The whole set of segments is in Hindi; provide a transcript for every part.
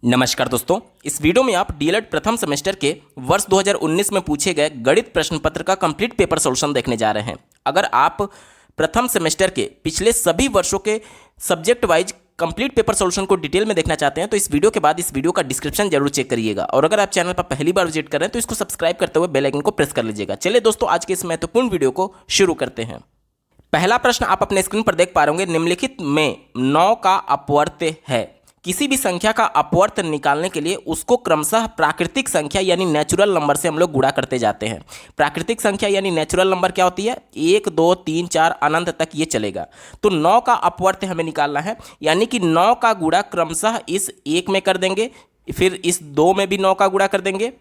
नमस्कार दोस्तों, इस वीडियो में आप डीएलएड प्रथम सेमेस्टर के वर्ष 2019 में पूछे गए गणित प्रश्न पत्र का कंप्लीट पेपर सॉल्यूशन देखने जा रहे हैं। अगर आप प्रथम सेमेस्टर के पिछले सभी वर्षों के subject wise complete paper solution को डिटेल में देखना चाहते हैं तो इस वीडियो के बाद इस वीडियो का डिस्क्रिप्शन जरूर चेक करिएगा। और अगर आप चैनल पर पहली बार विजिट कर रहे हैं तो इसको सब्सक्राइब करते हुए बेल आइकन को प्रेस कर लीजिएगा। चलिए दोस्तों, आज के इस महत्वपूर्ण वीडियो को शुरू करते हैं। पहला प्रश्न आप अपने स्क्रीन पर देख पा रहे होंगे, निम्नलिखित में 9 का अपवर्त्य है। किसी भी संख्या का अपवर्त निकालने के लिए उसको क्रमशः प्राकृतिक संख्या यानी नेचुरल नंबर से हम लोग गुणा करते जाते हैं। प्राकृतिक संख्या यानी नेचुरल नंबर क्या होती है? 1 2 3 4 अनंत तक ये चलेगा। तो 9 का अपवर्त हमें निकालना है, यानी कि 9 का गुणा क्रमशः इस 1 में कर देंगे, फिर इस 2 में भी 9 का गुणा कर देंगे,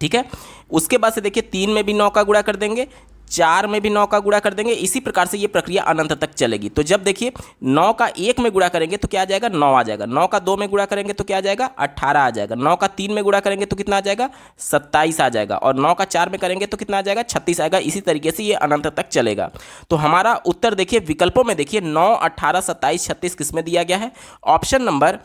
ठीक है। उसके बाद से देखिए 3 में भी 9 का गुणा कर देंगे, 4 में भी 9 का गुणा कर देंगे। इसी प्रकार से ये प्रक्रिया अनंत तक चलेगी। तो जब देखिए 9 का 1 में गुणा करेंगे तो क्या आ जाएगा? 9 आ जाएगा। 9 का 2 में गुणा करेंगे तो क्या आ जाएगा? 18 आ जाएगा। 9 का 3 में गुणा करेंगे तो कितना आ जाएगा? 27 आ जाएगा। और 9 का 4 में करेंगे तो कितना आ जाएगा? 36 आएगा। इसी तरीके से ये अनंत तक चलेगा। तो हमारा उत्तर देखिए विकल्पों में देखिए 9 18 27 36 किस में दिया गया है? ऑप्शन नंबर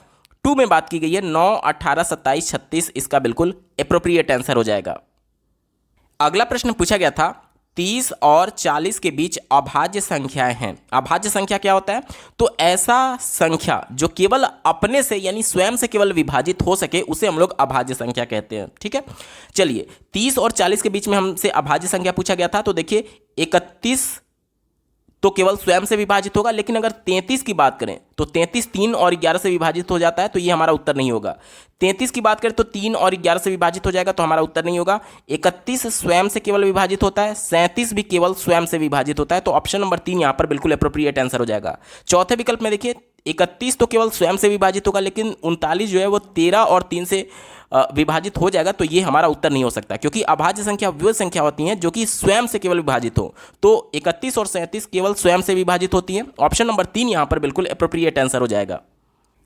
2 में बात की गई है। 9 18 27 36 इसका बिल्कुल एप्रोप्रिएट आंसर हो जाएगा। अगला प्रश्न पूछा गया था, 30 और 40 के बीच अभाज्य संख्याएं हैं। अभाज्य संख्या क्या होता है? तो ऐसा संख्या जो केवल अपने से यानी स्वयं से केवल विभाजित हो सके उसे हम लोग अभाज्य संख्या कहते हैं, ठीक है। चलिए 30 और 40 के बीच में हमसे अभाज्य संख्या पूछा गया था। तो देखिए 31 तो केवल स्वयं से विभाजित होगा, लेकिन अगर 33 की बात करें तो 33 3 और 11 से विभाजित हो जाता है, तो ये हमारा उत्तर नहीं होगा। 33 की बात करें तो 3 और 11 से विभाजित हो जाएगा, तो हमारा उत्तर नहीं होगा। 31 स्वयं से केवल विभाजित होता है, 37 भी केवल स्वयं से विभाजित होता है, तो ऑप्शन नंबर 3 यहाँ पर बिल्कुल एप्रोप्रिएट आंसर हो जाएगा। चौथे विकल्प में देखिए 31 तो केवल स्वयं से विभाजित होगा, लेकिन 39 जो है वो 13 और 3 से विभाजित हो जाएगा, तो ये हमारा उत्तर नहीं हो सकता, क्योंकि अभाज्य संख्या वो संख्या होती हैं जो कि स्वयं से केवल विभाजित हो। तो 31 और 37 केवल स्वयं से विभाजित होती हैं। ऑप्शन नंबर 3 यहाँ पर बिल्कुल एप्रोप्रिएट आंसर हो जाएगा।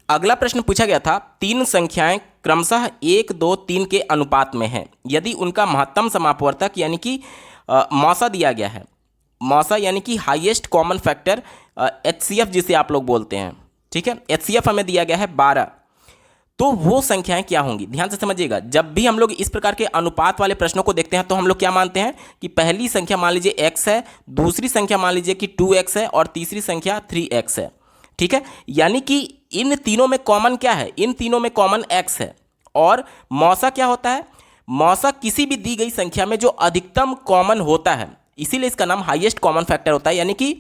अगला प्रश्न पूछा गया था, 3 संख्याएं क्रमशः 1 2 3 के अनुपात में हैं। यदि उनका महत्तम समापवर्तक यानी कि मौसा दिया गया है, मौसा यानी कि हाईएस्ट कॉमन फैक्टर, HCF जिसे आप लोग बोलते हैं, ठीक है। HCF हमें दिया गया है 12। तो वो संख्याएं क्या होंगी? ध्यान से समझिएगा। जब भी हम लोग इस प्रकार के अनुपात वाले प्रश्नों को देखते हैं तो हम लोग क्या मानते हैं कि पहली संख्या मान लीजिए x है, दूसरी संख्या मान लीजिए कि 2x है और तीसरी संख्या 3x है, ठीक है। यानी कि इन तीनों में कॉमन क्या है? इन तीनों में कॉमन x है। और मौसा क्या होता है? मौसा किसी भी दी गई संख्या में जो अधिकतम कॉमन होता है, इसीलिए इसका नाम हाईएस्ट कॉमन फैक्टर होता है। यानी कि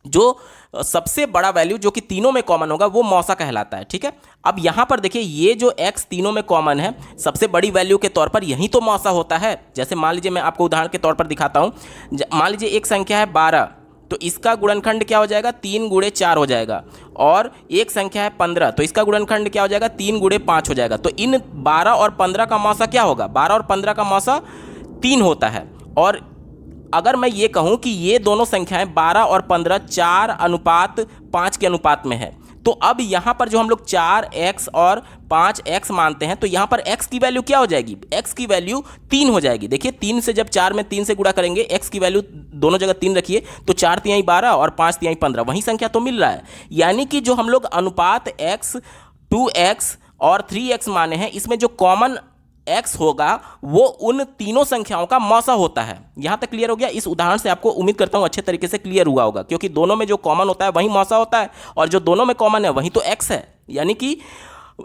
जो सबसे बड़ा वैल्यू जो कि तीनों में कॉमन होगा वो मौसा कहलाता है, ठीक है। अब यहां पर देखिए ये जो x तीनों में कॉमन है, सबसे बड़ी वैल्यू के तौर पर यही तो मौसा होता है। जैसे मान लीजिए मैं आपको उदाहरण के तौर पर दिखाता हूं। मान लीजिए एक संख्या है 12, तो इसका गुणनखंड क्या हो जाएगा? 3 गुणे 4 हो जाएगा। और एक संख्या है 15, तो इसका गुणनखंड क्या हो जाएगा? 3 गुणे 5 हो जाएगा। तो इन 12 और 15 का मौसा क्या होगा? 12 और 15 का मौसा 3 होता है। और अगर मैं ये कहूं कि ये दोनों संख्याएं 12 और 15 4:5 के अनुपात में है, तो अब यहां पर जो हम लोग 4x और 5x मानते हैं, तो यहां पर x की वैल्यू क्या हो जाएगी? x की वैल्यू 3 हो जाएगी। देखिए 3 से जब 4 में 3 से गुणा करेंगे, x की वैल्यू दोनों जगह 3 रखिए, तो 4 तिहाई 12 और 5 तिहाई 15, वही संख्या तो मिल रहा है। यानी कि जो हम लोग अनुपात x 2x और 3x माने हैं, इसमें जो कॉमन x होगा वो उन तीनों संख्याओं का मौसा होता है। यहां तक क्लियर हो गया? इस उदाहरण से आपको उम्मीद करता हूं अच्छे तरीके से क्लियर हुआ होगा, क्योंकि दोनों में जो कॉमन होता है वही मौसा होता है, और जो दोनों में कॉमन है वही तो x है। यानी कि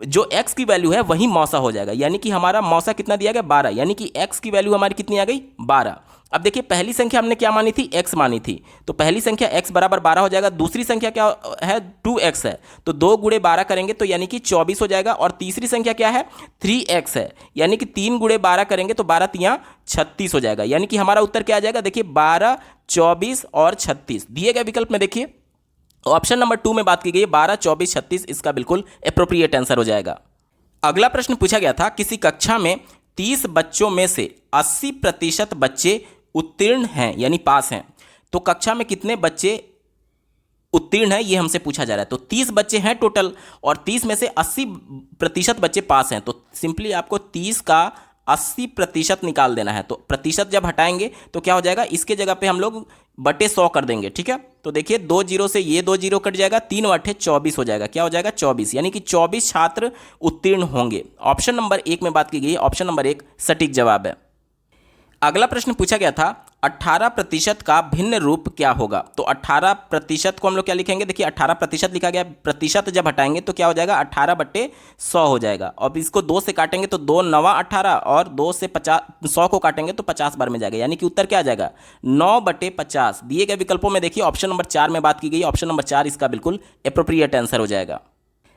जो x की वैल्यू है वही मौसा हो जाएगा। यानी कि हमारा मौसा कितना दिया गया? 12। यानी कि x की वैल्यू हमारी कितनी आ गई? 12। अब देखिए पहली संख्या हमने क्या मानी थी? x मानी थी, तो पहली संख्या x बराबर 12 हो जाएगा। दूसरी संख्या क्या है? 2x है, तो 2 गुणे 12 करेंगे तो यानी कि 24 हो जाएगा। और तीसरी संख्या क्या है? 3x है, यानी कि 3 गुणे 12 करेंगे तो 12 तियां 36 हो जाएगा। यानी कि हमारा उत्तर क्या आ जाएगा? देखिए 12 24 और 36 दिए गए विकल्प में देखिए ऑप्शन नंबर 2 में बात की गई है 12 24 36, इसका बिल्कुल एप्रोप्रिएट आंसर हो जाएगा। अगला प्रश्न पूछा गया था, किसी कक्षा में 30 बच्चों में से 80% बच्चे उत्तीर्ण हैं यानी पास हैं, तो कक्षा में कितने बच्चे उत्तीर्ण है ये हमसे पूछा जा रहा है। तो 30 बच्चे हैं टोटल और 30 में से 80% बच्चे पास हैं, तो सिंपली आपको 30 का 80% निकाल देना है। तो प्रतिशत जब हटाएंगे तो क्या हो जाएगा, इसके जगह पे हम लोग बटे 100 कर देंगे। ठीक है, तो देखिए 2 जीरो से ये 2 जीरो कट जाएगा, 3 बटे 24 हो जाएगा। क्या हो जाएगा, 24, यानी कि 24 छात्र उत्तीर्ण होंगे। ऑप्शन नंबर 1 में बात की गई, ऑप्शन नंबर 1 सटीक जवाब है। अगला प्रश्न पूछा गया था 18% का भिन्न रूप क्या होगा। तो 18% को हम लोग क्या लिखेंगे, देखिए 18% लिखा गया, प्रतिशत जब हटाएंगे तो क्या हो जाएगा, 18/100 हो जाएगा। और इसको 2 से काटेंगे तो 2 9 18, और 2 से 100 को काटेंगे तो 50 बार में जाएगा, यानी कि उत्तर क्या आ जाएगा, 9/50। दिए गए विकल्पों में देखिए ऑप्शन नंबर 4 में बात की गई, ऑप्शन नंबर 4 इसका बिल्कुल एप्रोप्रिएट आंसर हो जाएगा।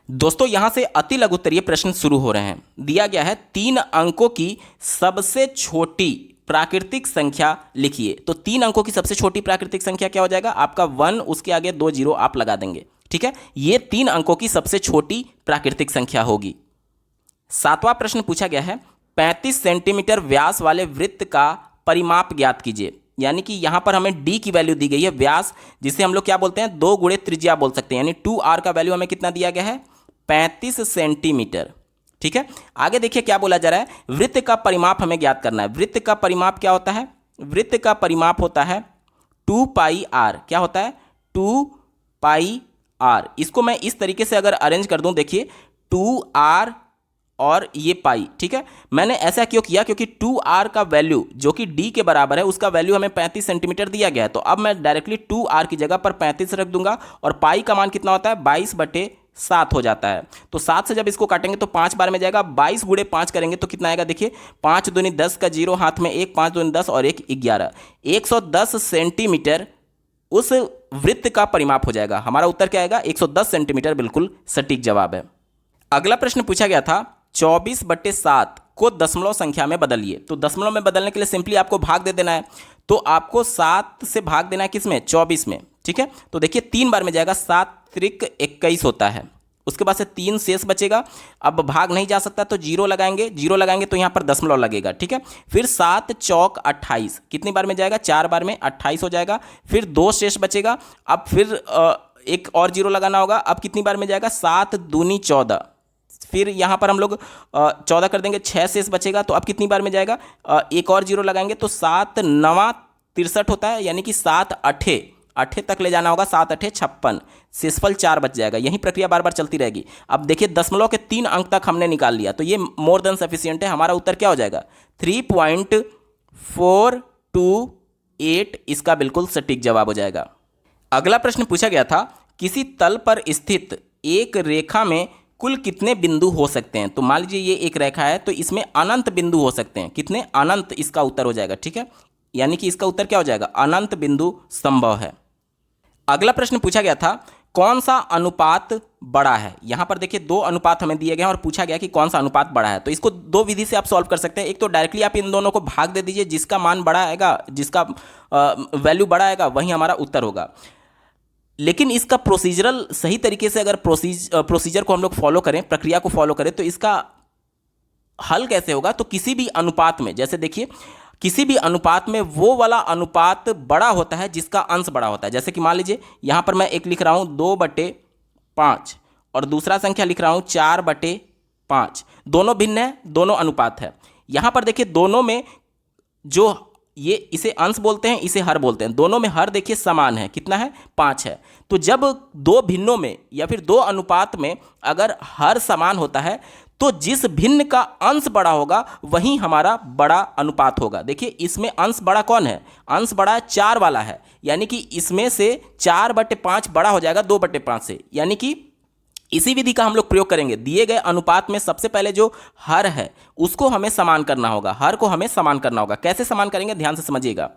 दोस्तों यहां से अति लघु उत्तरीय प्रश्न शुरू हो रहे हैं। दिया गया है 3 अंकों की सबसे छोटी प्राकृतिक संख्या लिखिए। तो 3 अंकों की सबसे छोटी प्राकृतिक संख्या क्या हो जाएगा, आपका 1, उसके आगे 2 जीरो आप लगा देंगे। ठीक है, ये 3 अंकों की सबसे छोटी प्राकृतिक संख्या होगी। 7वां प्रश्न पूछा गया है 35 सेंटीमीटर व्यास वाले वृत्त का परिमाप ज्ञात कीजिए। यानी कि यहां पर हमें d की वैल्यू दी गई है, व्यास जिसे हम लोग क्या बोलते हैं, 2 गुणे त्रिज्या बोल सकते हैं, यानी 2r का वैल्यू हमें कितना दिया गया है, 35 सेंटीमीटर। ठीक है, आगे देखिए क्या बोला जा रहा है, वृत्त का परिमाप हमें ज्ञात करना है। वृत्त का परिमाप क्या होता है, वृत्त का परिमाप होता है 2πr। क्या होता है, 2πr। इसको मैं इस तरीके से अगर अरेंज कर दूं, देखिए 2r और ये पाई। ठीक है, मैंने ऐसा क्यों किया, क्योंकि 2r का वैल्यू जो कि d के बराबर है, उसका वैल्यू हमें 35 सेंटीमीटर दिया गया है। तो अब मैं डायरेक्टली 2r की जगह पर 35 रख दूंगा, और पाई का मान कितना होता है, 22/7 हो जाता है। तो 7 से जब इसको काटेंगे तो 5 बार में जाएगा, 22 गुणे 5 करेंगे तो कितना आएगा, देखिए 5 दूनी 10 का जीरो हाथ में 1, 5 दूनी 10 और 1 11, 110 सेंटीमीटर उस वृत्त का परिमाप हो जाएगा। हमारा उत्तर क्या आएगा, 110 सेंटीमीटर बिल्कुल सटीक जवाब है। अगला प्रश्न पूछा गया था 24/7 को दशमलव संख्या में बदलिए। तो दशमलव में बदलने के लिए सिंपली आपको भाग दे देना है। तो आपको 7 से भाग देना है किसमें, 24 में। ठीक है, तो देखिए 3 बार में जाएगा, 7 त्रिक 21 होता है। उसके बाद से 3 शेष बचेगा। अब भाग नहीं जा सकता तो जीरो लगाएंगे, जीरो लगाएंगे तो यहाँ पर दशमलव लगेगा। ठीक है, फिर 7 चौक 28, कितनी बार में जाएगा, 4 बार में 28 हो जाएगा। फिर 2 शेष बचेगा, अब फिर एक और जीरो लगाना होगा। अब कितनी बार में जाएगा, 7 दूनी 14, फिर यहाँ पर हम लोग 14 कर देंगे, 6 शेष बचेगा। तो अब कितनी बार में जाएगा, एक और जीरो लगाएंगे तो 7 9 63 होता है, यानी कि 7 8 तक ले जाना होगा, 7 8 56, शेषफल 4 बच जाएगा। यही प्रक्रिया बार बार चलती रहेगी। अब देखिए दशमलव के 3 अंक तक हमने निकाल लिया, तो ये मोर देन सफिशिएंट है। हमारा उत्तर क्या हो जाएगा, 3.428 इसका बिल्कुल सटीक जवाब हो जाएगा। अगला प्रश्न पूछा गया था किसी तल पर स्थित एक रेखा में कुल कितने बिंदु हो सकते हैं। तो मान लीजिए ये एक रेखा है, तो इसमें अनंत बिंदु हो सकते हैं। कितने, अनंत इसका उत्तर हो जाएगा। ठीक है, यानी कि इसका उत्तर क्या हो जाएगा, अनंत बिंदु संभव है। अगला प्रश्न पूछा गया था कौन सा अनुपात बड़ा है। यहां पर देखिए 2 अनुपात हमें दिए गए हैं और पूछा गया कि कौन सा अनुपात बड़ा है। तो इसको 2 विधि से आप सॉल्व कर सकते हैं। एक तो डायरेक्टली आप इन दोनों को भाग दे दीजिए, जिसका मान बड़ा आएगा, जिसका वैल्यू बड़ा आएगा वही हमारा उत्तर होगा। लेकिन इसका प्रोसीजरल सही तरीके से अगर प्रोसीजर को हम लोग फॉलो करें, प्रक्रिया को फॉलो करें, तो इसका हल कैसे होगा। तो किसी भी अनुपात में, जैसे देखिए किसी भी अनुपात में वो वाला अनुपात बड़ा होता है जिसका अंश बड़ा होता है। जैसे कि मान लीजिए यहाँ पर मैं एक लिख रहा हूँ 2/5 और दूसरा संख्या लिख रहा हूँ 4/5, दोनों भिन्न है, दोनों अनुपात है। यहाँ पर देखिए दोनों में जो ये इसे अंश बोलते हैं, इसे हर बोलते हैं, दोनों में हर देखिए समान है, कितना है, 5 है। तो जब 2 भिन्नों में या फिर 2 अनुपात में अगर हर समान होता है तो जिस भिन्न का अंश बड़ा होगा वही हमारा बड़ा अनुपात होगा। देखिए इसमें अंश बड़ा कौन है, अंश बड़ा 4 वाला है, यानी कि इसमें से 4/5 बड़ा हो जाएगा 2/5 से। यानी कि इसी विधि का हम लोग प्रयोग करेंगे। दिए गए अनुपात में सबसे पहले जो हर है उसको हमें समान करना होगा, हर को हमें समान करना होगा। कैसे समान करेंगे, ध्यान से समझिएगा।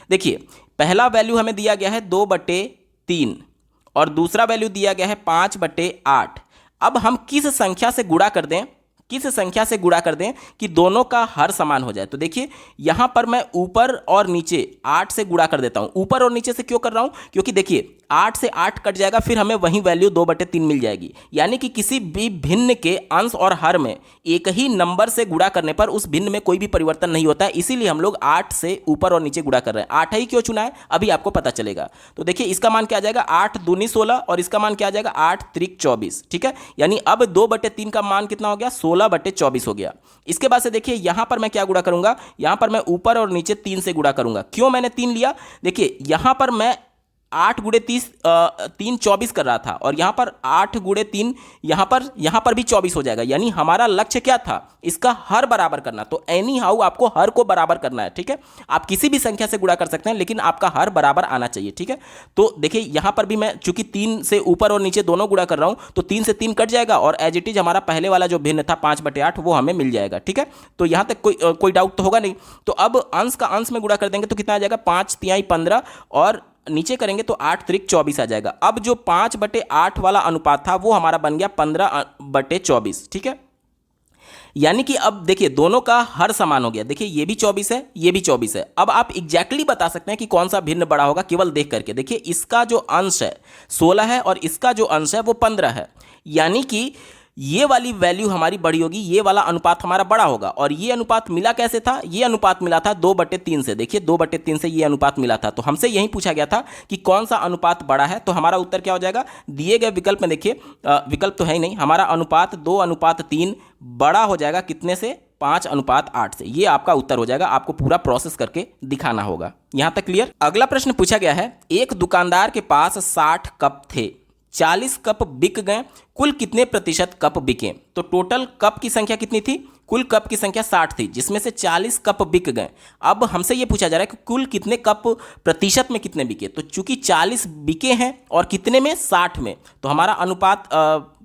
देखिए पहला वैल्यू हमें दिया गया है 2/3 और दूसरा वैल्यू दिया गया है 5/8। अब हम किस संख्या से गुणा कर दें, किस संख्या से गुणा कर दें कि दोनों का हर समान हो जाए। तो देखिए यहां पर मैं ऊपर और नीचे 8 से गुणा कर देता हूं। ऊपर और नीचे से क्यों कर रहा हूं, क्योंकि देखिए 8 से 8 कट जाएगा, फिर हमें वही वैल्यू 2/3 मिल जाएगी। यानी कि किसी भी भिन्न के अंश और हर में एक ही नंबर से गुणा करने पर उस भिन्न में कोई भी परिवर्तन नहीं होता है, इसीलिए हम लोग 8 से ऊपर और नीचे गुणा कर रहे हैं। 8 ही क्यों चुना है अभी आपको पता चलेगा। तो देखिए इसका मान क्या आ जाएगा, 8 दूनी 16 और इसका मान क्या आ जाएगा, 8 त्रिक 24। ठीक है, यानी अब 2/3 का मान कितना हो गया, 16 16/24 हो गया। इसके बाद से देखिए यहाँ पर मैं क्या गुणा करूंगा, यहाँ पर मैं ऊपर और नीचे 3 से गुणा करूंगा। क्यों मैंने 3 लिया, देखिए यहाँ पर मैं 8 गुणे 30 3 24 कर रहा था, और यहाँ पर 8 गुणे 3 यहाँ पर भी 24 हो जाएगा। यानी हमारा लक्ष्य क्या था, इसका हर बराबर करना। तो एनी हाउ आपको हर को बराबर करना है, ठीक है। आप किसी भी संख्या से गुणा कर सकते हैं, लेकिन आपका हर बराबर आना चाहिए, ठीक है। तो देखिए यहाँ पर भी मैं चूंकि 3 से ऊपर और नीचे दोनों गुणा कर रहा हूँ, तो 3 से 3 कट जाएगा, और एज इट इज हमारा पहले वाला जो भिन्न था 5/8 वो हमें मिल जाएगा, ठीक है। तो यहाँ तक कोई डाउट तो होगा नहीं। तो अब अंश का अंश में गुणा कर देंगे तो कितना आ जाएगा, 5 तिहाई 15, और नीचे करेंगे तो 8 त्रिक 24 आ जाएगा। अब जो 5/8 वाला अनुपात था वो हमारा बन गया 15/24, ठीक है। यानी कि अब देखिए दोनों का हर समान हो गया। देखिए ये भी 24 है, ये भी 24 है। अब आप एग्जैक्टली बता सकते हैं कि कौन सा भिन्न बड़ा होगा केवल देख करके। देखिए इसका जो अंश है 16 है, और इसका जो अंश है वो 15 है। यानी कि ये वाली वैल्यू हमारी बड़ी होगी, ये वाला अनुपात हमारा बड़ा होगा। और ये अनुपात मिला कैसे था, ये अनुपात मिला था 2/3 से। देखिए 2/3 से ये अनुपात मिला था। तो हमसे यही पूछा गया था कि कौन सा अनुपात बड़ा है। तो हमारा उत्तर क्या हो जाएगा, दिए गए विकल्प में देखिए विकल्प तो है ही नहीं, हमारा अनुपात 2:3 बड़ा हो जाएगा कितने से, 5:8 से। ये आपका उत्तर हो जाएगा। आपको पूरा प्रोसेस करके दिखाना होगा। यहां तक क्लियर। अगला प्रश्न पूछा गया है, एक दुकानदार के पास 60 कप थे, 40 कप बिक गए, कुल कितने प्रतिशत कप बिके। तो टोटल कप की संख्या कितनी थी, कुल कप की संख्या 60 थी, जिसमें से 40 कप बिक गए। अब हमसे ये पूछा जा रहा है कि कुल कितने कप प्रतिशत में कितने बिके। तो चूंकि 40 बिके हैं और कितने में, 60 में, तो हमारा अनुपात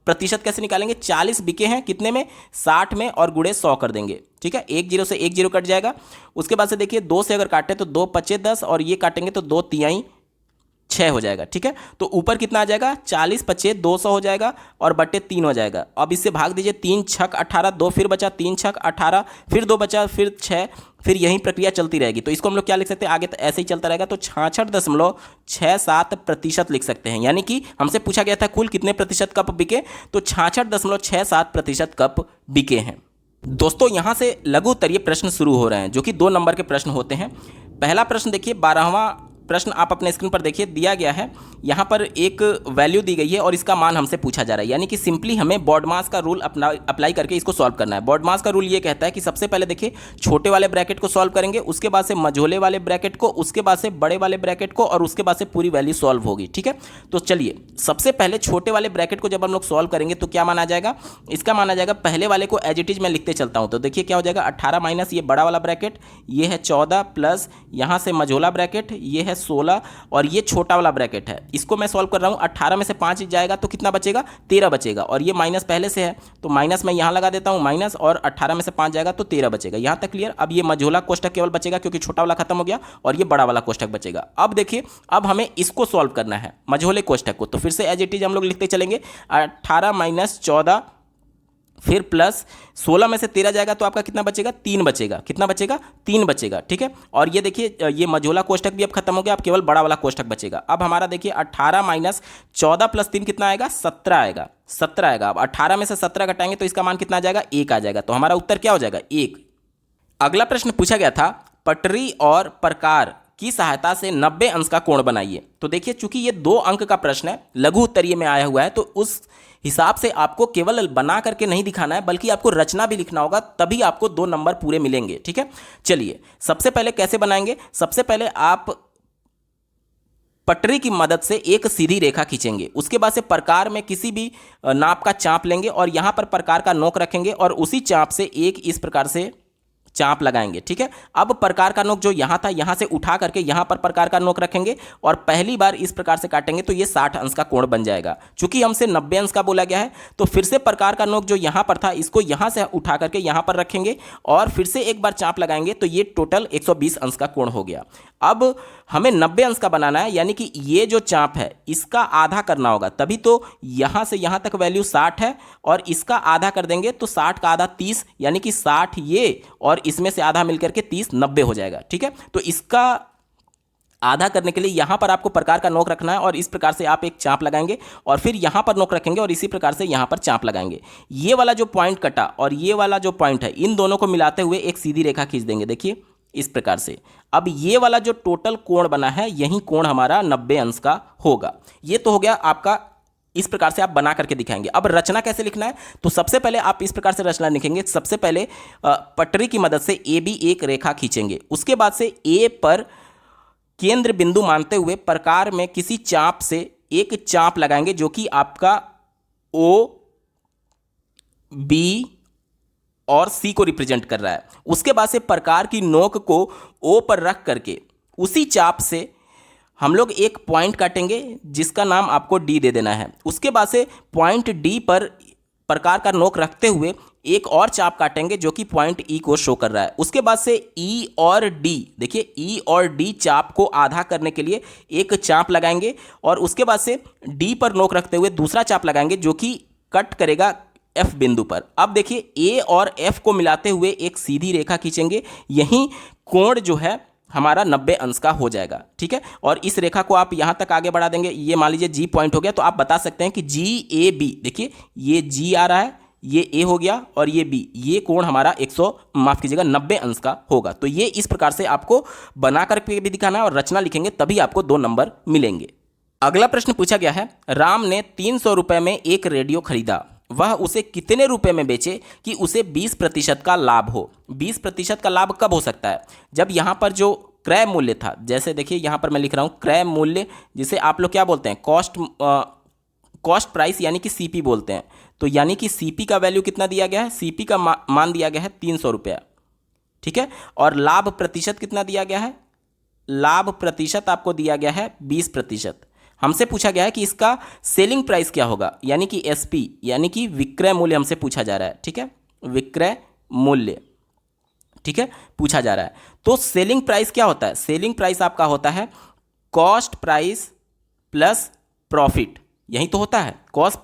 प्रतिशत कैसे निकालेंगे, 40 बिके हैं कितने में, 60 में, और गुणे 100 कर देंगे, ठीक है। 1 0 से 1 0 कट जाएगा। उसके बाद से देखिए 2 से अगर काटे तो 2 5 10, और ये काटेंगे तो 2 तिहाई 6 हो जाएगा, ठीक है। तो ऊपर कितना आ जाएगा, 40 5 200 हो जाएगा, और बट्टे 3 हो जाएगा। अब इससे भाग दीजिए, 3 6 18, 2 फिर बचा, 3 6 18, फिर 2 बचा, फिर 6, फिर यही प्रक्रिया चलती रहेगी। तो इसको हम लोग क्या लिख सकते हैं, आगे तो ऐसे ही चलता रहेगा। तो 66.67% लिख सकते हैं। यानी कि हमसे पूछा गया था कुल कितने प्रतिशत कप बिके, तो 66.67% कप बिके हैं। दोस्तों यहाँ से लघु उत्तरीय प्रश्न शुरू हो रहे हैं, जो कि 2 नंबर के प्रश्न होते हैं। पहला प्रश्न देखिए, 12वां प्रश्न आप अपने स्क्रीन पर देखिए, दिया गया है। यहाँ पर एक वैल्यू दी गई है और इसका मान हमसे पूछा जा रहा है। यानी कि सिंपली हमें बॉडमास का रूल अप्लाई करके इसको सॉल्व करना है। बॉडमास का रूल ये कहता है कि सबसे पहले देखिए छोटे वाले ब्रैकेट को सॉल्व करेंगे, उसके बाद से मझोले वाले ब्रैकेट को, उसके बाद से बड़े वाले ब्रैकेट को, और उसके बाद से पूरी वैल्यू सॉल्व होगी, ठीक है। तो चलिए सबसे पहले छोटे वाले ब्रैकेट को जब हम लोग सॉल्व करेंगे तो क्या माना जाएगा, इसका माना जाएगा पहले वाले को एज इट इज मैं लिखते चलता हूँ। तो देखिए क्या हो जाएगा, 18 माइनस ये बड़ा वाला ब्रैकेट, ये है 14, प्लस यहाँ से मझोला ब्रैकेट, ये है 16, और ये छोटा वाला ब्रैकेट है। इसको मैं सॉल्व कर रहा हूँ, 18 में से 5 जाएगा तो कितना बचेगा, 13 बचेगा, और ये माइनस पहले से है तो माइनस मैं यहाँ लगा देता हूँ माइनस, और 18 में से 5 जाएगा तो 13 बचेगा। यहाँ तक क्लियर। अब ये मझोला कोष्ठक केवल बचेगा क्योंकि छोटा वाला खत्म हो गया, और ये बड़ा वाला कोष्ठक बचेगा। अब देखिए अब हमें इसको सॉल्व करना है मझोले कोष्ठक को। तो फिर से एज इट इज हम लोग लिखते चलेंगे, 18 माइनस 14, फिर प्लस 16 में से 13 जाएगा तो आपका कितना बचेगा, 3 बचेगा। कितना बचेगा, 3 बचेगा, ठीक है। और ये देखिए ये मझोला कोष्ठक भी अब खत्म हो गया, अब केवल बड़ा वाला कोष्ठक बचेगा। अब हमारा देखिए 18 माइनस 14 प्लस 3 कितना आएगा, 17 आएगा, 17 आएगा। अब 18 में से 17 घटाएंगे तो इसका मान कितना आ जाएगा, 1 आ जाएगा। तो हमारा उत्तर क्या हो जाएगा, 1। अगला प्रश्न पूछा गया था, पटरी और प्रकार की सहायता से 90 अंश का कोण बनाइए। तो देखिए चूंकि ये 2 अंक का प्रश्न है, लघु उत्तरीय में आया हुआ है, तो उस हिसाब से आपको केवल बना करके नहीं दिखाना है, बल्कि आपको रचना भी लिखना होगा, तभी आपको 2 नंबर पूरे मिलेंगे, ठीक है। चलिए सबसे पहले कैसे बनाएंगे, सबसे पहले आप पटरी की मदद से एक सीधी रेखा खींचेंगे, उसके बाद से प्रकार में किसी भी नाप का चाप लेंगे और यहां पर प्रकार का नोक रखेंगे, और उसी चाप से एक इस प्रकार से चाप लगाएंगे, ठीक है। अब प्रकार का नोक जो यहाँ था, यहाँ से उठा करके यहाँ पर प्रकार का नोक रखेंगे, और पहली बार इस प्रकार से काटेंगे तो ये 60 अंश का कोण बन जाएगा। चूंकि हमसे 90 अंश का बोला गया है, तो फिर से प्रकार का नोक जो यहाँ पर था इसको यहाँ से उठा करके यहाँ पर रखेंगे, और फिर से एक बार चाप लगाएंगे तो ये टोटल 120 अंश का कोण हो गया। अब हमें 90 अंश का बनाना है, यानी कि ये जो चाप है इसका आधा करना होगा, तभी तो यहाँ से यहाँ तक वैल्यू 60 है, और इसका आधा कर देंगे तो 60 का आधा 30, यानी कि 60 ये और इसमें से आधा मिलकर के 30 90 हो जाएगा, ठीक है। तो इसका आधा करने के लिए यहाँ पर आपको प्रकार का नोक रखना है, और इस प्रकार से आप एक चाप लगाएंगे, और फिर यहाँ पर नोक रखेंगे, और इसी प्रकार से यहाँ पर चाप लगाएंगे। ये वाला जो पॉइंट कटा और ये वाला जो पॉइंट है, इन दोनों को मिलाते हुए एक सीधी रेखा खींच देंगे, देखिए इस प्रकार से। अब ये वाला जो टोटल कोण बना है, यही कोण हमारा 90 अंश का होगा। ये तो हो गया आपका इस प्रकार से आप बना करके दिखाएंगे। अब रचना कैसे लिखना है, तो सबसे पहले आप इस प्रकार से रचना लिखेंगे। सबसे पहले पटरी की मदद से ए बी एक रेखा खींचेंगे। उसके बाद से ए पर केंद्र बिंदु मानते हुए प्रकार में किसी चाप से एक चाप लगाएंगे जो कि आपका ओ बी और सी को रिप्रेजेंट कर रहा है। उसके बाद से प्रकार की नोक को ओ पर रख करके उसी चाप से हम लोग एक पॉइंट काटेंगे जिसका नाम आपको डी दे देना है। उसके बाद से पॉइंट डी पर प्रकार का नोक रखते हुए एक और चाप काटेंगे जो कि पॉइंट ई को शो कर रहा है। उसके बाद से ई और डी, देखिए ई और डी चाप को आधा करने के लिए एक चाप लगाएंगे और उसके बाद से डी पर नोक रखते हुए दूसरा चाप लगाएंगे जो कि कट करेगा एफ बिंदु पर। अब देखिए ए और एफ को मिलाते हुए एक सीधी रेखा खींचेंगे। यहीं कोण जो है हमारा 90 अंश का हो जाएगा, ठीक है। और इस रेखा को आप यहाँ तक आगे बढ़ा देंगे। ये मान लीजिए जी पॉइंट हो गया, तो आप बता सकते हैं कि जी ए बी, देखिए ये जी आ रहा है, ये ए हो गया और ये बी, ये कोण हमारा 90 अंश का होगा। तो ये इस प्रकार से आपको बना करके भी दिखाना है और रचना लिखेंगे तभी आपको 2 नंबर मिलेंगे। अगला प्रश्न पूछा गया है, राम ने 300 रुपये में एक रेडियो खरीदा, वह उसे कितने रुपए में बेचे कि उसे 20% का लाभ हो। 20% का लाभ कब हो सकता है, जब यहाँ पर जो क्रय मूल्य था, जैसे देखिए यहाँ पर मैं लिख रहा हूँ क्रय मूल्य, जिसे आप लोग क्या बोलते हैं, कॉस्ट प्राइस यानी कि सीपी बोलते हैं। तो यानी कि सीपी का वैल्यू कितना दिया गया है, सीपी का मान दिया गया है 300 रुपया, ठीक है। और लाभ प्रतिशत कितना दिया गया है, लाभ प्रतिशत आपको दिया गया है 20%। हमसे पूछा गया है कि इसका सेलिंग प्राइस क्या होगा, यानी कि एसपी यानी कि विक्रय मूल्य हमसे पूछा जा रहा है, ठीक है, विक्रय मूल्य, ठीक है, पूछा जा रहा है। तो सेलिंग प्राइस क्या होता है, सेलिंग प्राइस आपका होता है कॉस्ट प्राइस प्लस प्रॉफिट, यही तो होता है कॉस्ट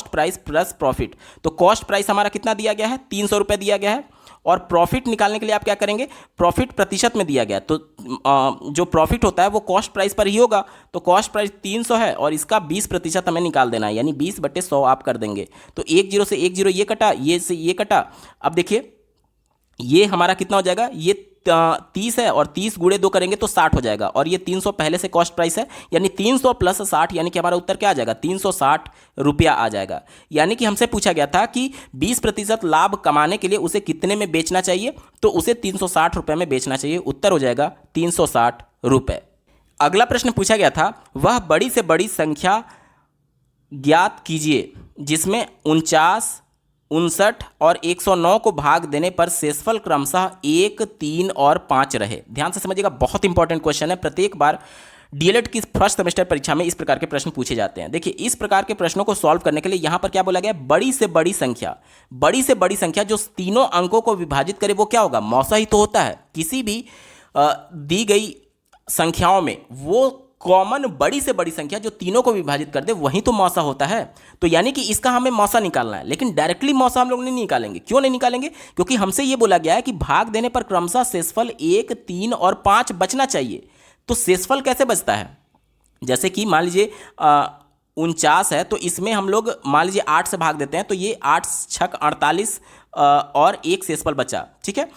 प्राइस प्लस प्रॉफिट। तो कॉस्ट प्राइस हमारा कितना दिया गया है, 300 रुपये दिया गया है और प्रॉफिट निकालने के लिए आप क्या करेंगे, प्रॉफिट प्रतिशत में दिया गया, तो जो प्रॉफिट होता है वो कॉस्ट प्राइस पर ही होगा। तो कॉस्ट प्राइस 300 है और इसका 20% हमें निकाल देना है, यानी 20/100 आप कर देंगे। तो 1 0 से 1 0 ये कटा, ये से ये कटा। अब देखिए ये हमारा कितना हो जाएगा, ये 30 है और 30 गुणे 2 करेंगे तो 60 हो जाएगा और ये 300 पहले से कॉस्ट प्राइस है, यानी 300 प्लस 60 यानी कि हमारा उत्तर क्या आ जाएगा, 360 रुपया आ जाएगा। यानी कि हमसे पूछा गया था कि 20% लाभ कमाने के लिए उसे कितने में बेचना चाहिए, तो उसे 360 रुपये में बेचना चाहिए। उत्तर हो जाएगा 360 रुपये। अगला प्रश्न पूछा गया था, वह बड़ी से बड़ी संख्या ज्ञात कीजिए जिसमें 49, 59 और 109 को भाग देने पर शेषफल क्रमशः 1, 3 और 5 रहे। ध्यान से समझिएगा, बहुत इंपॉर्टेंट क्वेश्चन है। प्रत्येक बार डीएलएड की फर्स्ट सेमेस्टर परीक्षा में इस प्रकार के प्रश्न पूछे जाते हैं। देखिए इस प्रकार के प्रश्नों को सॉल्व करने के लिए यहाँ पर क्या बोला गया, बड़ी से बड़ी संख्या, बड़ी से बड़ी संख्या जो तीनों अंकों को विभाजित करे वो क्या होगा, मौसा ही तो होता है। किसी भी दी गई संख्याओं में वो कॉमन बड़ी से बड़ी संख्या जो तीनों को विभाजित कर दे वही तो मौसा होता है। तो यानी कि इसका हमें मौसा निकालना है, लेकिन डायरेक्टली मौसा हम लोग नहीं निकालेंगे। क्यों नहीं निकालेंगे, क्योंकि हमसे ये बोला गया है कि भाग देने पर क्रमशः शेषफल 1, 3 और 5 बचना चाहिए। तो शेषफल कैसे बचता है, जैसे कि मान लीजिए 49 है तो इसमें हम लोग मान लीजिए 8 से भाग देते हैं, तो ये 8 6 48 और 1 शेषफल बचा, ठीक है।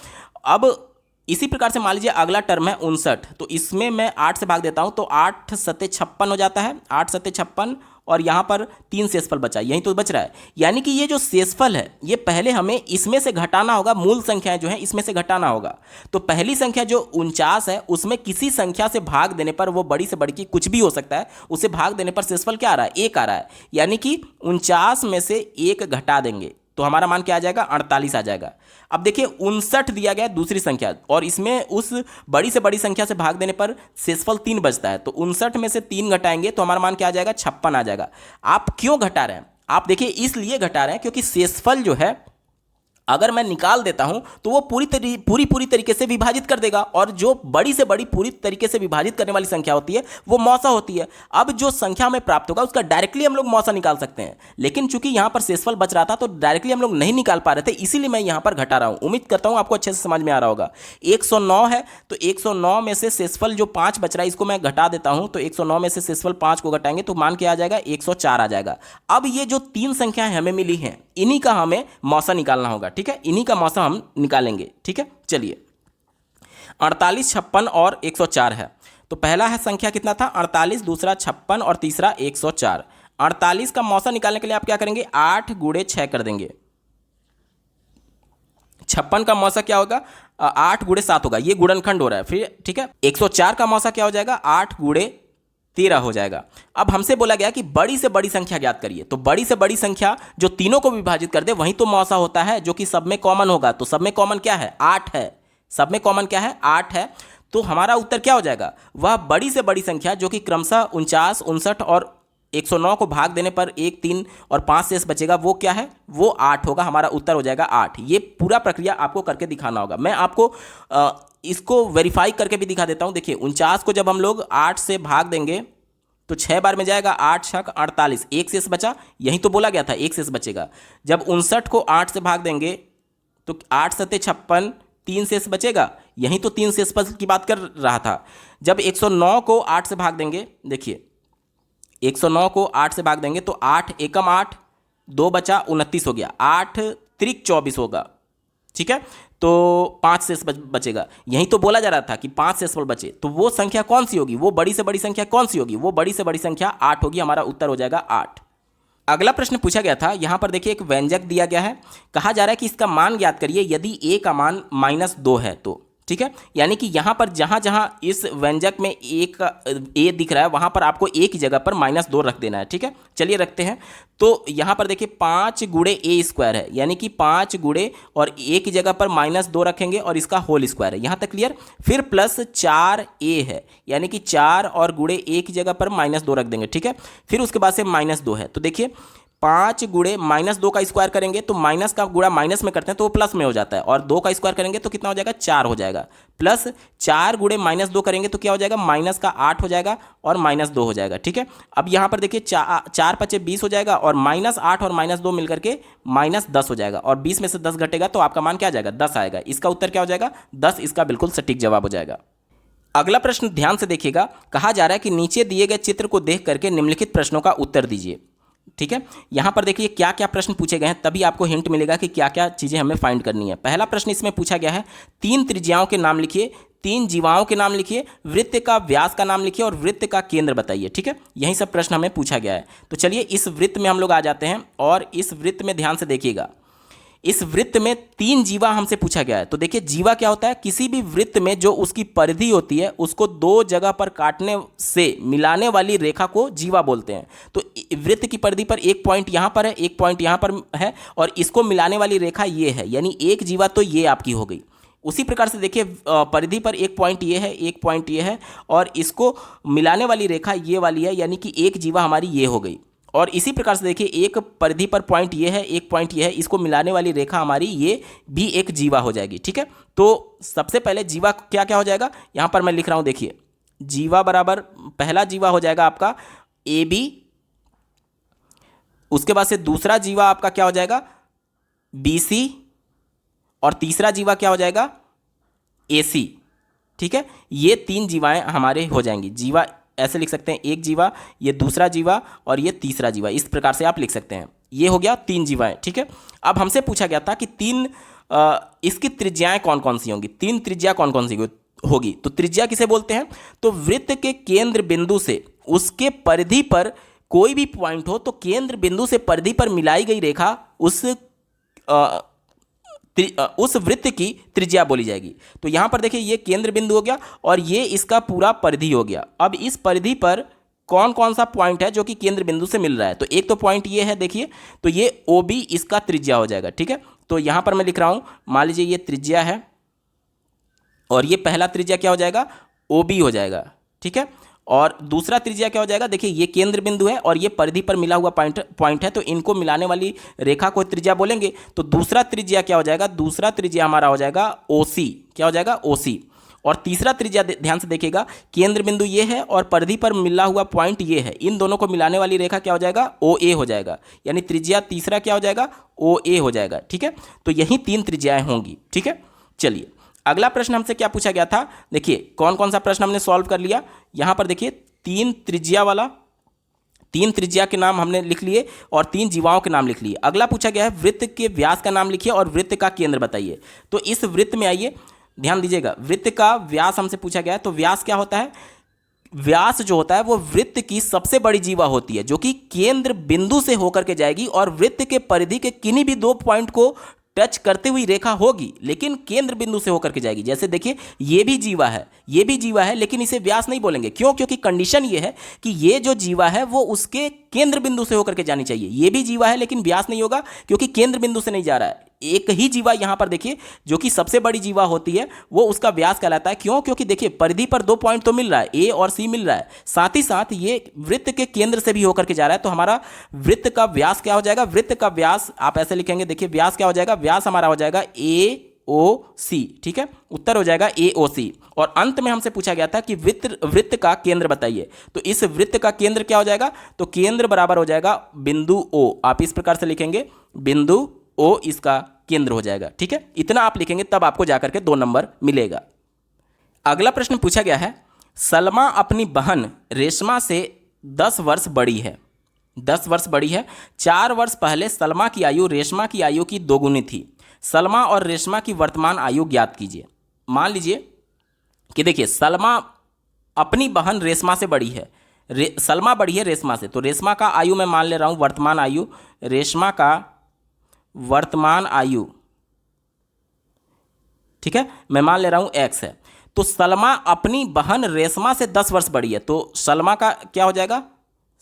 अब इसी प्रकार से मान लीजिए अगला टर्म है 59, तो इसमें मैं 8 से भाग देता हूं तो 8 7 56 हो जाता है, 8 7 56 और यहाँ पर 3 शेषफल बचा, यही तो बच रहा है। यानी कि ये जो शेषफल है ये पहले हमें इसमें से घटाना होगा, मूल संख्याएं जो हैं इसमें से घटाना होगा। तो पहली संख्या जो 49 है उसमें किसी संख्या से भाग देने पर, वो बड़ी से बड़ी की कुछ भी हो सकता है, उसे भाग देने पर शेषफल क्या आ रहा है, 1 आ रहा है। यानी कि 49 में से 1 घटा देंगे तो हमारा मान क्या आ जाएगा, 48 आ जाएगा। अब देखिए 59 दिया गया है दूसरी संख्या और इसमें उस बड़ी से बड़ी संख्या से भाग देने पर शेषफल 3 बचता है, तो 59 में से 3 घटाएंगे तो हमारा मान क्या आ जाएगा, 56 आ जाएगा। आप क्यों घटा रहे हैं, आप देखिए इसलिए घटा रहे हैं क्योंकि शेषफल जो है अगर मैं निकाल देता हूं तो वो पूरी तरीके से विभाजित कर देगा, और जो बड़ी से बड़ी पूरी तरीके से विभाजित करने वाली संख्या होती है वो मौसा होती है। अब जो संख्या हमें प्राप्त होगा उसका डायरेक्टली हम लोग मौसा निकाल सकते हैं, लेकिन चूंकि यहां पर शेषफल बच रहा था तो डायरेक्टली हम लोग नहीं निकाल पा रहे थे, इसीलिए मैं यहां पर घटा रहा हूं। उम्मीद करता हूं आपको अच्छे से समझ में आ रहा होगा। 109 है तो 109 में से शेषफल जो 5 बच रहा है इसको मैं घटा देता हूं, तो 109 में से शेषफल 5 को घटाएंगे तो मान क्या आ जाएगा, 104 आ जाएगा। अब ये जो 3 संख्याएं हमें मिली हैं इन्हीं का हमें मौसा निकालना होगा, ठीक है, इन्हीं का मौसा हम निकालेंगे, ठीक है। चलिए 48, 56 और 104 है, तो पहला है संख्या कितना था 48, दूसरा 56 और तीसरा 104। 48 का मौसा निकालने के लिए आप क्या करेंगे, 8 गुणे 6 कर देंगे। 56 का मौसा क्या होगा, 8 गुणे 7 होगा, ये गुणनखंड हो रहा है फिर, ठीक है। 104 का मौसा क्या हो जाएगा, 8 गुणे 13 हो जाएगा। अब हमसे बोला गया कि बड़ी से बड़ी संख्या ज्ञात करिए, तो बड़ी से बड़ी संख्या जो तीनों को विभाजित कर दे वही तो मौसा होता है, जो कि सब में कॉमन होगा। तो सब में कॉमन क्या है, 8 है। सब में कॉमन क्या है, 8 है। तो हमारा उत्तर क्या हो जाएगा, वह बड़ी से बड़ी संख्या जो कि क्रमशः 49, 59 और 109 को भाग देने पर 1, 3 और 5 शेष बचेगा, वो क्या है, वो 8 होगा। हमारा उत्तर हो जाएगा 8। ये पूरा प्रक्रिया आपको करके दिखाना होगा। मैं आपको इसको वेरीफाई करके भी दिखा देता हूं। देखिए 49 को जब हम लोग 8 से भाग देंगे तो 6 बार में जाएगा, 8 छक 48, एक शेष बचा। यही तो बोला गया था, एक शेष बचेगा। जब 59 को 8 से भाग देंगे तो 8 सत्ते 56, 3 शेष बचेगा। यही तो 3 शेष की बात कर रहा था। जब 109 को 8 से भाग देंगे, देखिए 109 को 8 से भाग देंगे तो 8 एकम 8, 2 बचा 29 हो गया, 8 त्रिक 24 होगा, ठीक है। तो 5 शेष बचेगा। यही तो बोला जा रहा था कि 5 शेष बचे। तो वो संख्या कौन सी होगी, वो बड़ी से बड़ी संख्या कौन सी होगी, वो बड़ी से बड़ी संख्या 8 होगी। हमारा उत्तर हो जाएगा 8। अगला प्रश्न पूछा गया था, यहां पर देखिए एक व्यंजक दिया गया है। कहा जा रहा है कि इसका मान ज्ञात करिए यदि a का मान -2 है तो, ठीक है। यानी कि यहां पर जहां जहां इस व्यंजक में a दिख रहा है वहां पर आपको a की जगह पर -2 रख देना है, ठीक है। चलिए रखते हैं। तो यहां पर देखिए 5 गुणे a² है, यानी कि 5 गुणे और a की जगह पर -2 रखेंगे और इसका होल स्क्वायर है। यहां तक क्लियर। फिर प्लस 4a है, यानी कि 4 और गुणे a की जगह पर -2 रख देंगे, ठीक है। फिर उसके बाद से -2 है। तो देखिए 5 गुणे -2 का स्क्वायर करेंगे तो माइनस का गुणा माइनस में करते हैं तो वो प्लस में हो जाता है, और 2 का स्क्वायर करेंगे तो कितना हो जाएगा, 4 हो जाएगा। प्लस 4 गुणे -2 करेंगे तो क्या हो जाएगा, माइनस का 8 हो जाएगा और -2 हो जाएगा, ठीक है। अब यहाँ पर देखिए 4 पचे 20 हो जाएगा और -8 और -2 मिलकर के -10 हो जाएगा, और 20 में से 10 घटेगा तो आपका मान क्या आ जाएगा, 10 आएगा। इसका उत्तर क्या हो जाएगा, 10। इसका बिल्कुल सटीक जवाब हो जाएगा। अगला प्रश्न ध्यान से देखिएगा। कहा जा रहा है कि नीचे दिए गए चित्र को देख करके निम्नलिखित प्रश्नों का उत्तर दीजिए, ठीक है। यहां पर देखिए क्या क्या प्रश्न पूछे गए हैं, तभी आपको हिंट मिलेगा कि क्या क्या चीजें हमें फाइंड करनी है। पहला प्रश्न इसमें पूछा गया है, 3 त्रिज्याओं के नाम लिखिए, 3 जीवाओं के नाम लिखिए, वृत्त का व्यास का नाम लिखिए और वृत्त का केंद्र बताइए, ठीक है। यही सब प्रश्न हमें पूछा गया है। तो चलिए इस वृत्त में हम लोग आ जाते हैं, और इस वृत्त में ध्यान से देखिएगा। इस वृत्त में 3 जीवा हमसे पूछा गया है। तो देखिए जीवा क्या होता है, किसी भी वृत्त में जो उसकी परिधि होती है उसको 2 जगह पर काटने से मिलाने वाली रेखा को जीवा बोलते हैं। तो वृत्त की परिधि पर एक पॉइंट यहाँ पर है, एक पॉइंट यहाँ पर है, और इसको मिलाने वाली रेखा ये है, यानी एक जीवा तो ये आपकी हो गई। उसी प्रकार से देखिए परिधि पर एक पॉइंट ये है, एक पॉइंट ये है, और इसको मिलाने वाली रेखा ये वाली है, यानी कि एक जीवा हमारी ये हो गई। और इसी प्रकार से देखिए एक परिधि पर पॉइंट ये है, एक पॉइंट ये है, इसको मिलाने वाली रेखा हमारी ये भी एक जीवा हो जाएगी, ठीक है। तो सबसे पहले जीवा क्या क्या हो जाएगा, यहाँ पर मैं लिख रहा हूँ, देखिए जीवा बराबर पहला जीवा हो जाएगा आपका AB, उसके बाद से दूसरा जीवा आपका क्या हो जाएगा BC, और तीसरा जीवा क्या हो जाएगा AC, ठीक है। ये 3 जीवाएं हमारे हो जाएंगी। जीवा ऐसे लिख सकते हैं, एक जीवा, ये दूसरा जीवा और ये तीसरा जीवा, इस प्रकार से आप लिख सकते हैं। ये हो गया 3 जीवाएं, ठीक है। अब हमसे पूछा गया था कि 3 इसकी त्रिज्याएं कौन कौन सी होंगी, 3 त्रिज्या कौन कौन सी होगी। तो त्रिज्या किसे बोलते हैं, तो वृत्त के केंद्र बिंदु से उसके परिधि पर कोई भी पॉइंट हो, तो केंद्र बिंदु से परिधि पर मिलाई गई रेखा उस वृत्त की त्रिज्या बोली जाएगी। तो यहां पर देखिए ये केंद्र बिंदु हो गया और ये इसका पूरा परिधि हो गया। अब इस परिधि पर कौन कौन सा पॉइंट है जो कि केंद्र बिंदु से मिल रहा है, तो एक तो पॉइंट ये है, देखिए, तो ये OB इसका त्रिज्या हो जाएगा, ठीक है। तो यहां पर मैं लिख रहा हूं, मान लीजिए ये त्रिज्या है और ये पहला त्रिज्या क्या हो जाएगा, OB हो जाएगा, ठीक है। और दूसरा त्रिज्या क्या हो जाएगा, देखिए ये केंद्र बिंदु है और ये परिधि पर मिला हुआ पॉइंट है, तो इनको मिलाने वाली रेखा को त्रिज्या बोलेंगे। तो दूसरा त्रिज्या क्या हो जाएगा, दूसरा त्रिज्या हमारा हो जाएगा OC, क्या हो जाएगा OC। और तीसरा त्रिज्या ध्यान से देखिएगा, केंद्र बिंदु ये है और परिधि पर मिला हुआ पॉइंट ये है, इन दोनों को मिलाने वाली रेखा क्या हो जाएगा, OA हो जाएगा, यानी त्रिज्या तीसरा क्या हो जाएगा, OA हो जाएगा, ठीक है। तो यही 3 त्रिज्याएं होंगी, ठीक है। चलिए अगला प्रश्न हमसे क्या पूछा गया था, देखिए कौन कौन सा प्रश्न हमने सॉल्व कर लिया। यहां पर देखिए 3 त्रिज्या के नाम हमने लिख लिए और 3 जीवाओं के नाम लिख लिए। अगला पूछा गया है वृत्त के व्यास का नाम लिखिए और वृत्त का केंद्र बताइए। तो इस वृत्त में आइए, ध्यान दीजिएगा, वृत्त का व्यास हमसे पूछा गया है। तो व्यास क्या होता है, व्यास जो होता है वो वृत्त की सबसे बड़ी जीवा होती है, जो कि केंद्र बिंदु से होकर के जाएगी और वृत्त के परिधि के किन्हीं भी दो पॉइंट को टच करते हुई रेखा होगी, लेकिन केंद्र बिंदु से होकर के जाएगी। जैसे देखिए ये भी जीवा है, ये भी जीवा है, लेकिन इसे व्यास नहीं बोलेंगे। क्यों? क्योंकि कंडीशन ये है कि ये जो जीवा है वो उसके केंद्र बिंदु से होकर के जानी चाहिए। ये भी जीवा है लेकिन व्यास नहीं होगा क्योंकि केंद्र बिंदु से नहीं जा रहा है। एक ही जीवा यहां पर देखिए जो कि सबसे बड़ी जीवा होती है वो उसका व्यास कहलाता है। क्यों? क्योंकि देखिए परिधि पर दो पॉइंट तो मिल रहा है, ए और सी मिल रहा है, साथ ही साथ ये वृत्त के केंद्र से भी होकर के जा रहा है। तो हमारा वृत्त का व्यास क्या हो जाएगा? वृत्त का व्यास आप ऐसे लिखेंगे, देखिए व्यास क्या हो जाएगा? व्यास हमारा हो जाएगा ए ओ सी। ठीक है, उत्तर हो जाएगा ए ओ सी। और अंत में हमसे पूछा गया था कि वृत्त का केंद्र बताइए, तो इस वृत्त का केंद्र क्या हो जाएगा? तो केंद्र बराबर हो जाएगा बिंदु ओ। आप इस प्रकार से लिखेंगे, बिंदु ओ इसका केंद्र हो जाएगा। ठीक है, इतना आप लिखेंगे तब आपको जाकर के 2 नंबर मिलेगा। अगला प्रश्न पूछा गया है, सलमा अपनी बहन रेशमा से 10 वर्ष बड़ी है। 10 वर्ष बड़ी है। 4 वर्ष पहले सलमा की आयु रेशमा की आयु की दोगुनी थी। सलमा और रेशमा की वर्तमान आयु ज्ञात कीजिए। मान लीजिए कि देखिए सलमा अपनी बहन रेशमा से बड़ी है, सलमा बड़ी है रेशमा से, तो रेशमा का आयु मैं मान ले रहा हूं वर्तमान आयु, रेशमा का वर्तमान आयु, ठीक है, मैं मान ले रहा हूं x है। तो सलमा अपनी बहन रेशमा से 10 वर्ष बड़ी है, तो सलमा का क्या हो जाएगा?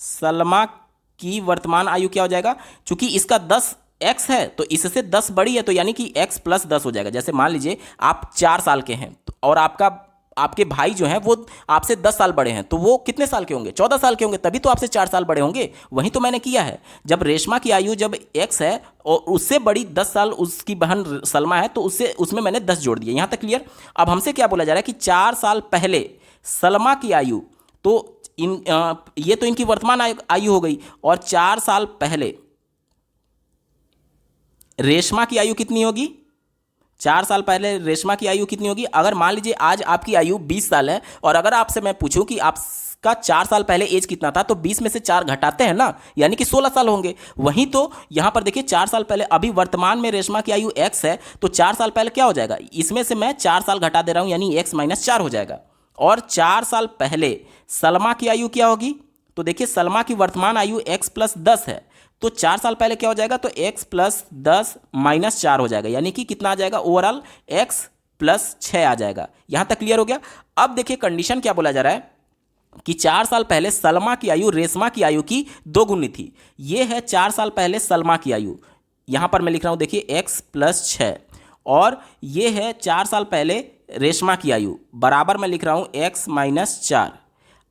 सलमा की वर्तमान आयु क्या हो जाएगा? चूंकि इसका 10 x है तो इससे 10 बड़ी है, तो यानी कि x प्लस 10 हो जाएगा। जैसे मान लीजिए आप 4 साल के हैं और आपके भाई जो हैं वो आपसे 10 साल बड़े हैं, तो वो कितने साल के होंगे? 14 साल के होंगे, तभी तो आपसे 4 साल बड़े होंगे। वही तो मैंने किया है। जब रेशमा की आयु जब x है और उससे बड़ी 10 साल उसकी बहन सलमा है, तो उसमें मैंने 10 जोड़ दिए। यहाँ तक क्लियर? अब हमसे क्या बोला जा रहा है कि 4 साल पहले सलमा की आयु, तो ये तो इनकी वर्तमान आयु हो गई, और 4 साल पहले रेशमा की आयु कितनी होगी? 4 साल पहले रेशमा की आयु कितनी होगी? अगर मान लीजिए आज आपकी आयु 20 साल है और अगर आपसे मैं पूछूं कि आपका 4 साल पहले एज कितना था, तो 20 में से 4 घटाते हैं ना, यानी कि 16 साल होंगे। वहीं तो यहां पर देखिए 4 साल पहले, अभी वर्तमान में रेशमा की आयु x है, तो 4 साल पहले क्या हो जाएगा? इसमें से मैं 4 साल घटा दे रहा हूं, यानी x माइनस 4 हो जाएगा। और 4 साल पहले सलमा की आयु क्या होगी? तो देखिए सलमा की वर्तमान आयु x प्लस 10 है, तो 4 साल पहले क्या हो जाएगा? तो x प्लस 10 माइनस 4 हो जाएगा, यानी कि कितना आ जाएगा? ओवरऑल x प्लस 6 आ जाएगा। यहां तक क्लियर हो गया? अब देखिए कंडीशन क्या बोला जा रहा है कि 4 साल पहले सलमा की आयु रेशमा की आयु की दोगुनी थी। ये है 4 साल पहले सलमा की आयु, यहां पर मैं लिख रहा हूं देखिए x प्लस 6, और ये है 4 साल पहले रेशमा की आयु, बराबर मैं लिख रहा हूं x माइनस 4।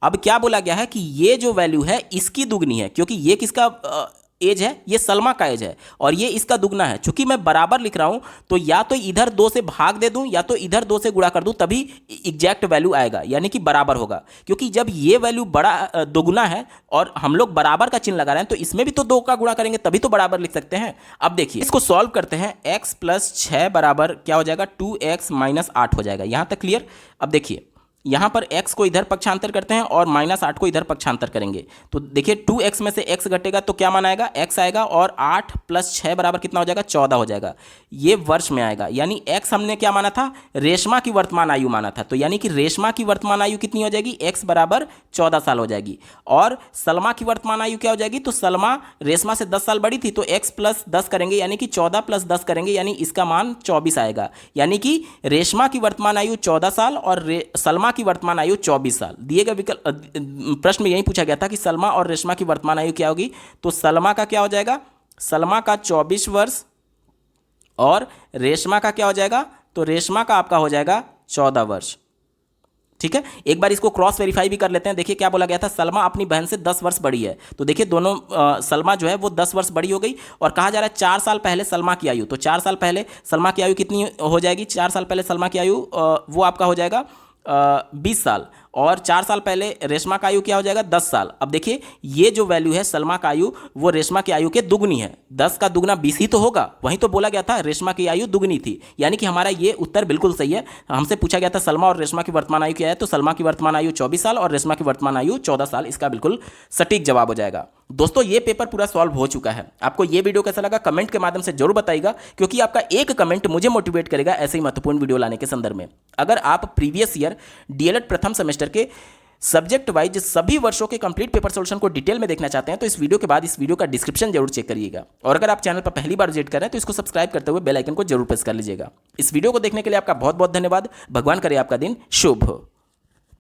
अब क्या बोला गया है कि ये जो वैल्यू है इसकी दुगनी है, क्योंकि ये किसका एज है? ये सलमा का एज है, और ये इसका दुगना है। चूंकि मैं बराबर लिख रहा हूं तो या तो इधर 2 से भाग दे दूं या तो इधर 2 से गुणा कर दूं, तभी एग्जैक्ट वैल्यू आएगा, यानी कि बराबर होगा। क्योंकि जब ये वैल्यू बड़ा दोगुना है और हम लोग बराबर का चिन्ह लगा रहे हैं, तो इसमें भी तो 2 का गुणा करेंगे तभी तो बराबर लिख सकते हैं। अब देखिए इसको सॉल्व करते हैं। x प्लस 6 बराबर क्या हो जाएगा? 2x माइनस 8 हो जाएगा। यहां तक क्लियर? अब देखिए यहाँ पर x को इधर पक्षांतर करते हैं और माइनस 8 को इधर पक्षांतर करेंगे, तो देखिए 2x में से x घटेगा तो क्या मान आएगा? x आएगा, और 8 प्लस 6 बराबर कितना हो जाएगा? 14 हो जाएगा। ये वर्ष में आएगा, यानी x हमने क्या माना था? रेशमा की वर्तमान आयु माना था, तो यानी कि रेशमा की वर्तमान आयु कितनी हो जाएगी? x बराबर 14 साल हो जाएगी। और सलमा की वर्तमान आयु क्या हो जाएगी? तो सलमा रेशमा से 10 साल बड़ी थी, तो x प्लस 10 करेंगे, यानी कि 14 प्लस 10 करेंगे, यानी इसका मान 24 आएगा। यानी कि रेशमा की वर्तमान आयु 14 साल और सलमा की वर्तमान आयु 24 साल। दिए गए विकल्प प्रश्न में यही पूछा गया था कि सलमा और रेशमा की वर्तमान आयु क्या होगी, तो सलमा का क्या हो जाएगा? सलमा का 24 वर्ष, और रेशमा का क्या हो जाएगा? तो रेशमा का आपका हो जाएगा 14 वर्ष। ठीक है, एक बार इसको क्रॉस वेरीफाई भी कर लेते हैं। देखिए क्या बोला गया था? सलमा अपनी बहन से 10 वर्ष बड़ी है, तो देखिए दोनों सलमा जो है वो 10 वर्ष बड़ी हो गई, और कहा जा रहा है 4 साल पहले सलमा की आयु, तो 4 साल पहले सलमा की आयु कितनी हो जाएगी? 4 साल पहले सलमा की आयु वो आपका हो जाएगा 20 साल, और 4 साल पहले रेशमा का आयु क्या हो जाएगा? 10 साल। अब देखिए ये जो वैल्यू है सलमा का आयु वो रेशमा की आयु के दुगनी है। 10 का दुगना 20 ही तो होगा, वहीं तो बोला गया था रेशमा की आयु दुगनी थी, यानी कि हमारा ये उत्तर बिल्कुल सही है। हमसे पूछा गया था सलमा और रेशमा की वर्तमान आयु क्या है, तो सलमा की वर्तमान आयु 24 साल और रेशमा की वर्तमान आयु 14 साल, इसका बिल्कुल सटीक जवाब हो जाएगा। दोस्तों ये पेपर पूरा सॉल्व हो चुका है। आपको ये वीडियो कैसा लगा कमेंट के माध्यम से जरूर बताइएगा, क्योंकि आपका एक कमेंट मुझे मोटिवेट करेगा ऐसे ही महत्वपूर्ण वीडियो लाने के संदर्भ में। अगर आप प्रीवियस ईयर डीएलएड प्रथम सेमेस्टर के सब्जेक्ट वाइज सभी वर्षों के कंप्लीट पेपर सॉल्यूशन को डिटेल में देखना चाहते हैं तो इस वीडियो के बाद इस वीडियो का डिस्क्रिप्शन जरूर चेक करिएगा। और अगर आप चैनल पर पहली बार विजिट कर रहे हैं तो इसको सब्सक्राइब करते हुए बेल आइकन को जरूर प्रेस कर लीजिएगा। इस वीडियो को देखने के लिए आपका बहुत बहुत धन्यवाद। भगवान करे आपका दिन शुभ हो।